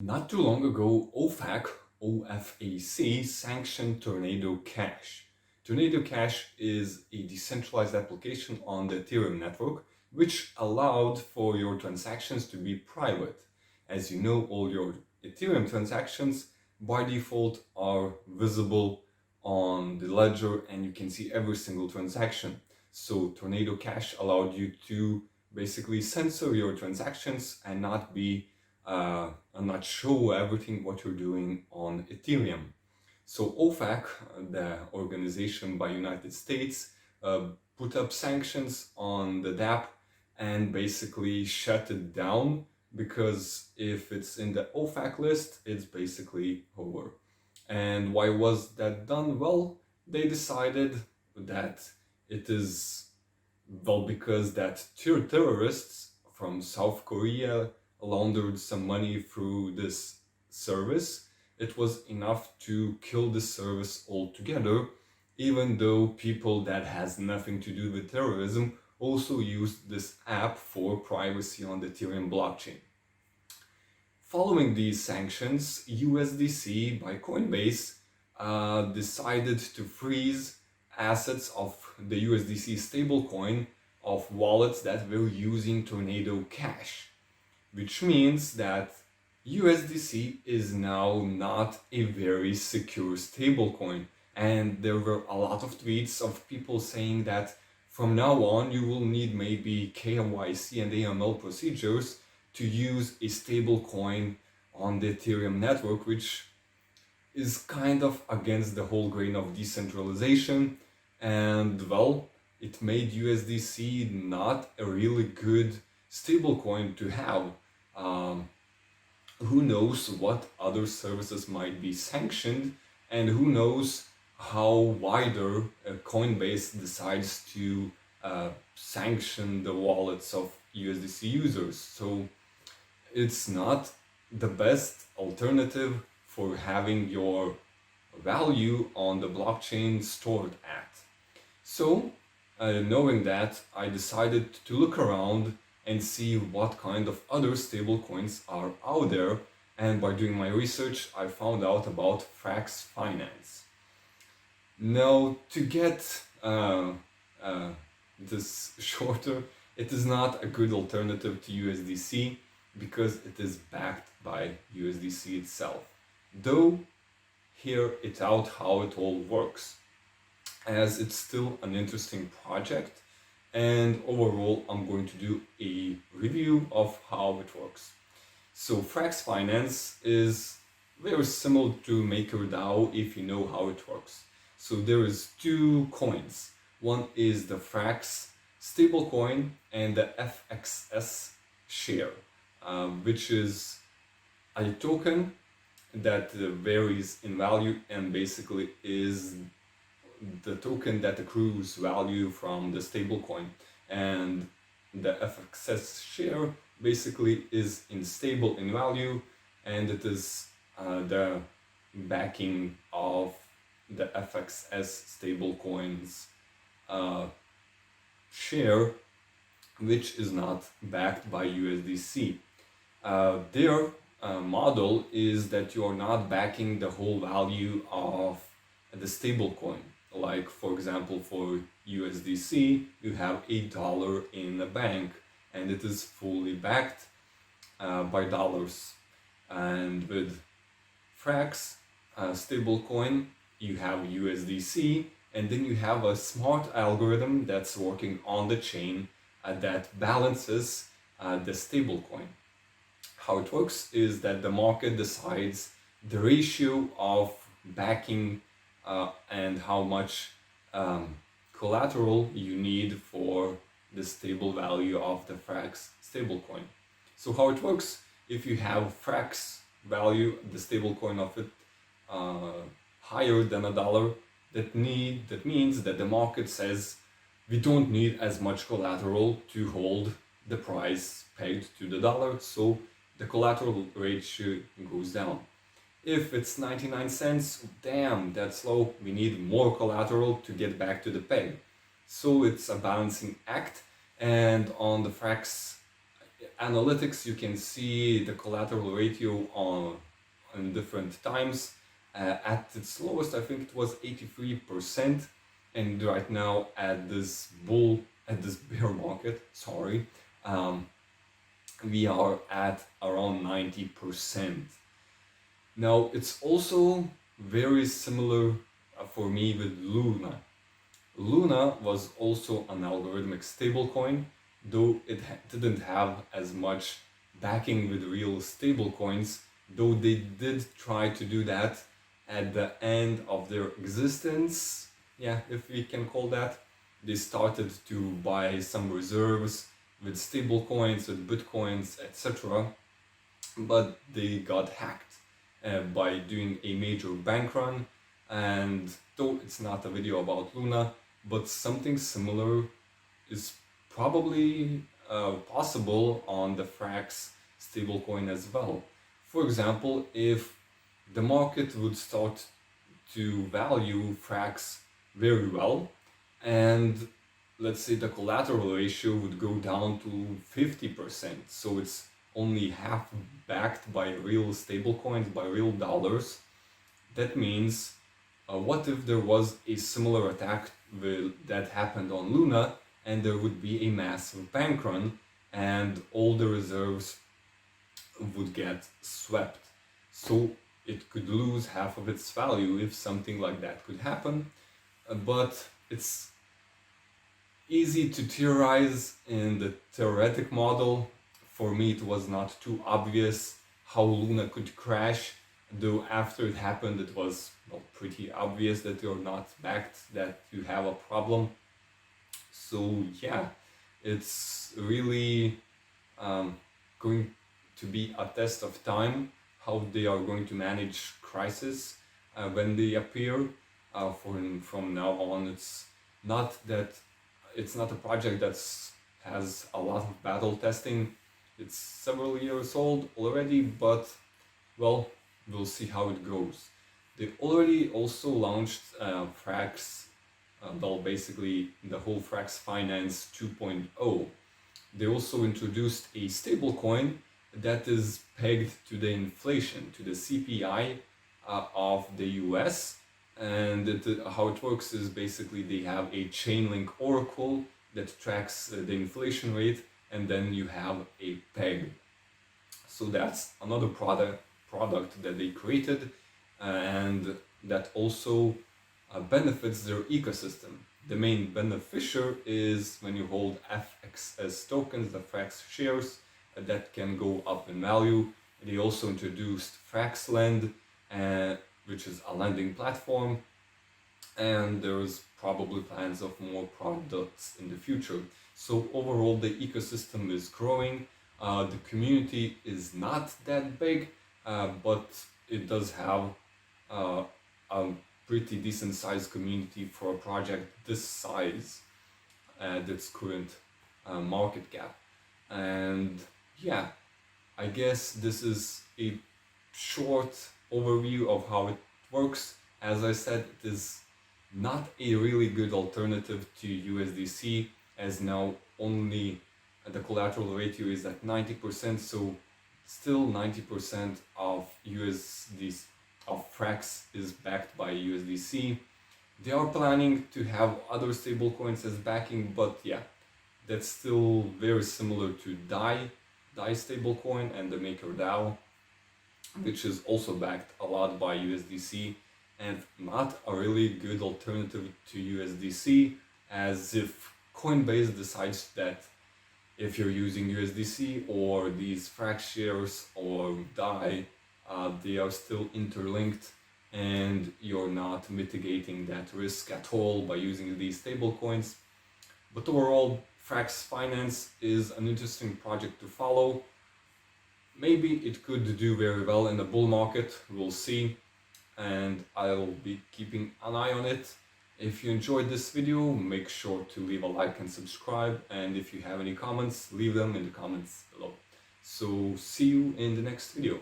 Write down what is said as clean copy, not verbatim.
Not too long ago, OFAC sanctioned Tornado Cash. Tornado Cash is a decentralized application on the Ethereum network, which allowed for your transactions to be private. As you know, all your Ethereum transactions by default are visible on the ledger and you can see every single transaction. So Tornado Cash allowed you to basically censor your transactions and not show everything what you're doing on Ethereum. So OFAC, the organization by United States, put up sanctions on the DApp and basically shut it down, because if it's in the OFAC list, it's basically over. And why was that done? Well, they decided that it is, because that terrorists from South Korea laundered some money through this service. It was enough to kill the service altogether, even though people that has nothing to do with terrorism also used this app for privacy on the Ethereum blockchain. Following these sanctions, USDC by Coinbase decided to freeze assets of the USDC stablecoin of wallets that were using Tornado Cash, which means that USDC is now not a very secure stablecoin. And there were a lot of tweets of people saying that from now on you will need maybe KYC and AML procedures to use a stablecoin on the Ethereum network, which is kind of against the whole grain of decentralization. And well, it made USDC not a really good stablecoin to have. Who knows what other services might be sanctioned, and who knows how wider Coinbase decides to sanction the wallets of USDC users. So it's not the best alternative for having your value on the blockchain stored at. So knowing that, I decided to look around and see what kind of other stablecoins are out there. And by doing my research, I found out about Frax Finance. Now, to get this shorter, it is not a good alternative to USDC because it is backed by USDC itself. Though, hear it out how it all works, as it's still an interesting project. And overall, I'm going to do a review of how it works. So Frax Finance is very similar to MakerDAO if you know how it works. So there is two coins. One is the Frax stablecoin and the FXS share, which is a token that varies in value and basically is the token that accrues value from the stablecoin. And the FXS share basically is unstable in value, and it is the backing of the FXS stablecoins share, which is not backed by USDC. Their model is that you are not backing the whole value of the stablecoin. Like, for example, for USDC, you have $8 in a bank and it is fully backed by dollars. And with Frax stablecoin, you have USDC, and then you have a smart algorithm that's working on the chain that balances the stablecoin. How it works is that the market decides the ratio of backing and how much collateral you need for the stable value of the Frax stablecoin. So how it works, if you have Frax value, the stablecoin of it, higher than $1, that means that the market says we don't need as much collateral to hold the price pegged to the dollar, so the collateral ratio goes down. If it's 99 cents, damn, that's low, we need more collateral to get back to the peg. So it's a balancing act, and on the Frax analytics, you can see the collateral ratio on different times. At its lowest, I think it was 83%, and right now at this bear market, sorry, we are at around 90%. Now it's also very similar for me with Luna. Luna was also an algorithmic stablecoin, though it didn't have as much backing with real stablecoins, though they did try to do that at the end of their existence, yeah, if we can call that. They started to buy some reserves with stablecoins, with bitcoins, etc. But they got hacked by doing a major bank run. And though it's not a video about Luna, but something similar is probably possible on the Frax stablecoin as well. For example, if the market would start to value Frax very well, and let's say the collateral ratio would go down to 50%, so it's only half backed by real stablecoins, by real dollars. That means, what if there was a similar attack that happened on Luna, and there would be a massive bank run, and all the reserves would get swept? So it could lose half of its value if something like that could happen. But it's easy to theorize in the theoretic model. For me, it was not too obvious how Luna could crash, though after it happened, it was pretty obvious that you're not backed, that you have a problem. So yeah, it's really going to be a test of time how they are going to manage crisis when they appear. From now on, it's not a project that has a lot of battle testing. It's several years old already, but well, we'll see how it goes. They already also launched Frax, basically the whole Frax Finance 2.0. They also introduced a stablecoin that is pegged to the inflation, to the CPI of the US. And how it works is basically they have a Chainlink oracle that tracks the inflation rate, and then you have a peg. So that's another product that they created, and that also benefits their ecosystem. The main beneficiary is when you hold FXS tokens, the Frax shares, that can go up in value. They also introduced FraxLend, which is a lending platform, and there's probably plans of more products in the future. So overall, the ecosystem is growing. The community is not that big, but it does have a pretty decent sized community for a project this size at its current market cap. And yeah, I guess this is a short overview of how it works. As I said, it is not a really good alternative to USDC, as now only the collateral ratio is at 90%, so still 90% of USDC of Frax is backed by USDC. They are planning to have other stablecoins as backing, but yeah, that's still very similar to DAI stablecoin and the MakerDAO, which is also backed a lot by USDC, and not a really good alternative to USDC, as if Coinbase decides that if you're using USDC or these Frax shares or DAI, they are still interlinked, and you're not mitigating that risk at all by using these stablecoins. But overall, Frax Finance is an interesting project to follow. Maybe it could do very well in the bull market, we'll see, and I'll be keeping an eye on it. If you enjoyed this video, make sure to leave a like and subscribe, and if you have any comments, leave them in the comments below. So see you in the next video.